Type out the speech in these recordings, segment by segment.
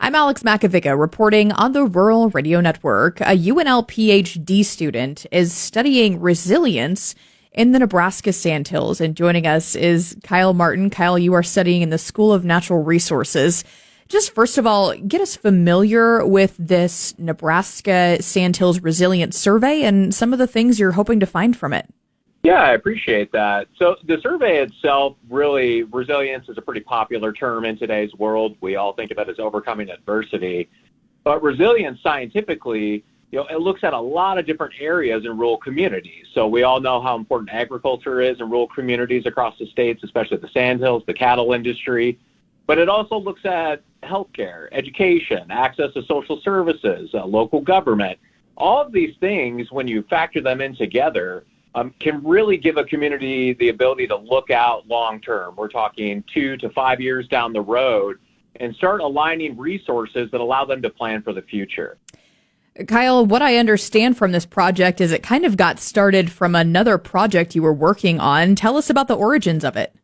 I'm Alex Makovica reporting on the Rural Radio Network. A UNL Ph.D. student is studying resilience in the Nebraska Sandhills. And joining us is Kyle Martin. Kyle, you are studying in the School of Natural Resources. Just first of all, get us familiar with this Nebraska Sandhills Resilience Survey and some of the things you're hoping to find from it. Yeah, I appreciate that. So the survey itself, really, resilience is a pretty popular term in today's world. We all think of it as overcoming adversity. But resilience scientifically, it looks at a lot of different areas in rural communities. So we all know how important agriculture is in rural communities across the states, especially the Sandhills, the cattle industry. But it also looks at healthcare, education, access to social services, local government. All of these things, when you factor them in together, can really give a community the ability to look out long term. We're talking 2 to 5 years down the road and start aligning resources that allow them to plan for the future. Kyle, what I understand from this project is it kind of got started from another project you were working on. Tell us about the origins of it.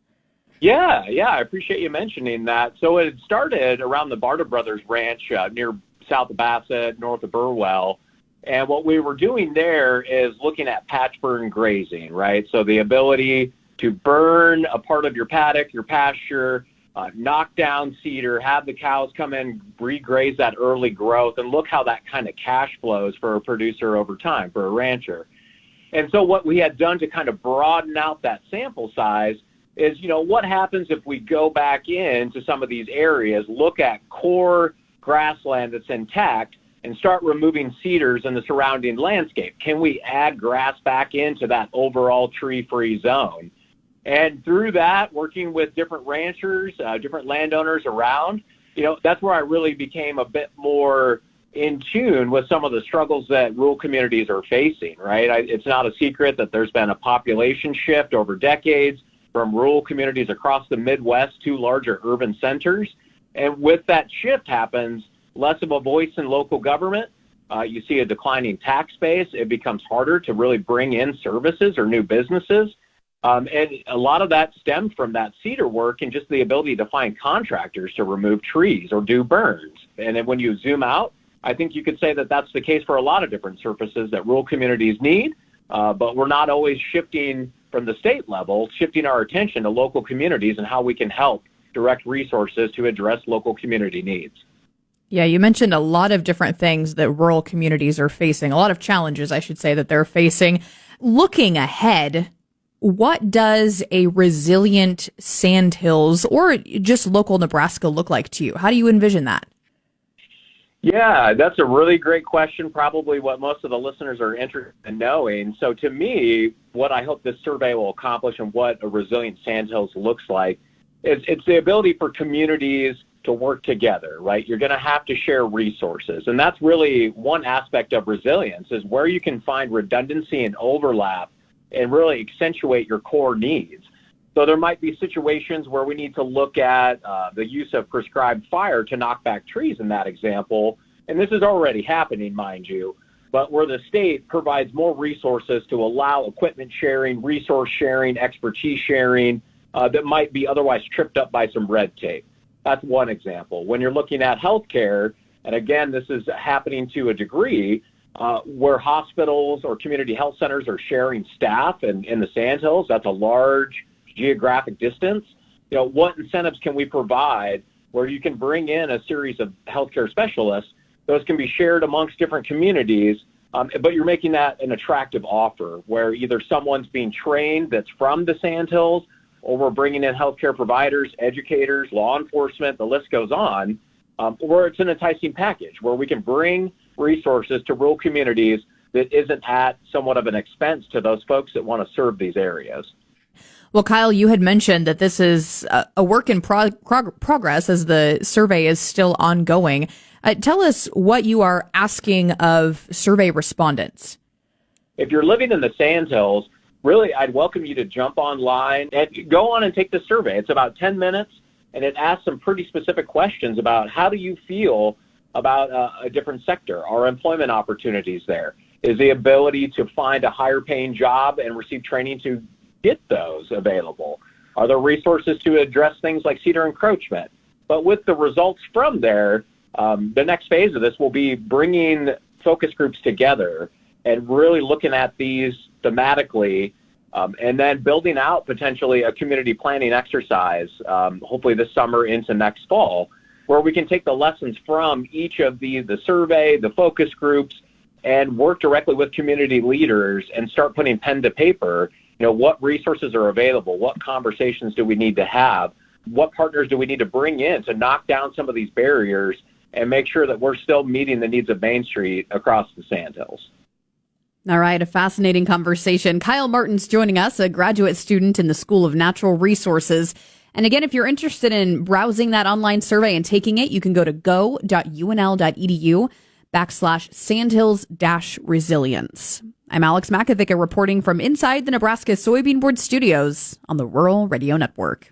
Yeah, I appreciate you mentioning that. So it started around the Barta Brothers Ranch near south of Bassett, north of Burwell. And what we were doing there is looking at patch burn grazing, right? So the ability to burn a part of your paddock, your pasture, knock down cedar, have the cows come in, regraze that early growth, and look how that kind of cash flows for a producer over time, for a rancher. And so what we had done to kind of broaden out that sample size is, what happens if we go back into some of these areas, look at core grassland that's intact, and start removing cedars in the surrounding landscape? Can we add grass back into that overall tree-free zone? And through that, working with different ranchers, different landowners around, that's where I really became a bit more in tune with some of the struggles that rural communities are facing, right? It's not a secret that there's been a population shift over decades from rural communities across the Midwest to larger urban centers. And with that shift happens less of a voice in local government. You see a declining tax base. It becomes harder to really bring in services or new businesses. And a lot of that stemmed from that cedar work and just the ability to find contractors to remove trees or do burns. And then when you zoom out, I think you could say that that's the case for a lot of different services that rural communities need. But we're not always shifting from the state level, shifting our attention to local communities and how we can help direct resources to address local community needs. Yeah, you mentioned a lot of different things that rural communities are facing, a lot of challenges, I should say, that they're facing. Looking ahead, what does a resilient Sandhills or just local Nebraska look like to you? How do you envision that? Yeah, that's a really great question, probably what most of the listeners are interested in knowing. So to me, what I hope this survey will accomplish and what a resilient Sandhills looks like is it's the ability for communities to work together, right? You're going to have to share resources. And that's really one aspect of resilience, is where you can find redundancy and overlap and really accentuate your core needs. So there might be situations where we need to look at the use of prescribed fire to knock back trees in that example. And this is already happening, mind you, but where the state provides more resources to allow equipment sharing, resource sharing, expertise sharing that might be otherwise tripped up by some red tape. That's one example. When you're looking at healthcare, and again, this is happening to a degree, where hospitals or community health centers are sharing staff in the Sandhills, that's a large geographic distance. What incentives can we provide where you can bring in a series of healthcare specialists? Those can be shared amongst different communities, but you're making that an attractive offer where either someone's being trained that's from the Sandhills, or we're bringing in healthcare providers, educators, law enforcement, the list goes on, or it's an enticing package where we can bring resources to rural communities that isn't at somewhat of an expense to those folks that want to serve these areas. Well, Kyle, you had mentioned that this is a work in progress as the survey is still ongoing. Tell us what you are asking of survey respondents. If you're living in the Sandhills, really, I'd welcome you to jump online and go on and take the survey. It's about 10 minutes, and it asks some pretty specific questions about how do you feel about a different sector, our employment opportunities there. Is the ability to find a higher paying job and receive training to get those available? Are there resources to address things like cedar encroachment? But with the results from there, The next phase of this will be bringing focus groups together and really looking at these thematically, and then building out potentially a community planning exercise, hopefully this summer into next fall, where we can take the lessons from each of the survey, the focus groups, and work directly with community leaders and start putting pen to paper. What resources are available? What conversations do we need to have? What partners do we need to bring in to knock down some of these barriers and make sure that we're still meeting the needs of Main Street across the Sandhills? All right, a fascinating conversation. Kyle Martens joining us, a graduate student in the School of Natural Resources. And again, if you're interested in browsing that online survey and taking it, you can go to go.unl.edu/Sandhills-Resilience. I'm Alex Makovic reporting from inside the Nebraska Soybean Board studios on the Rural Radio Network.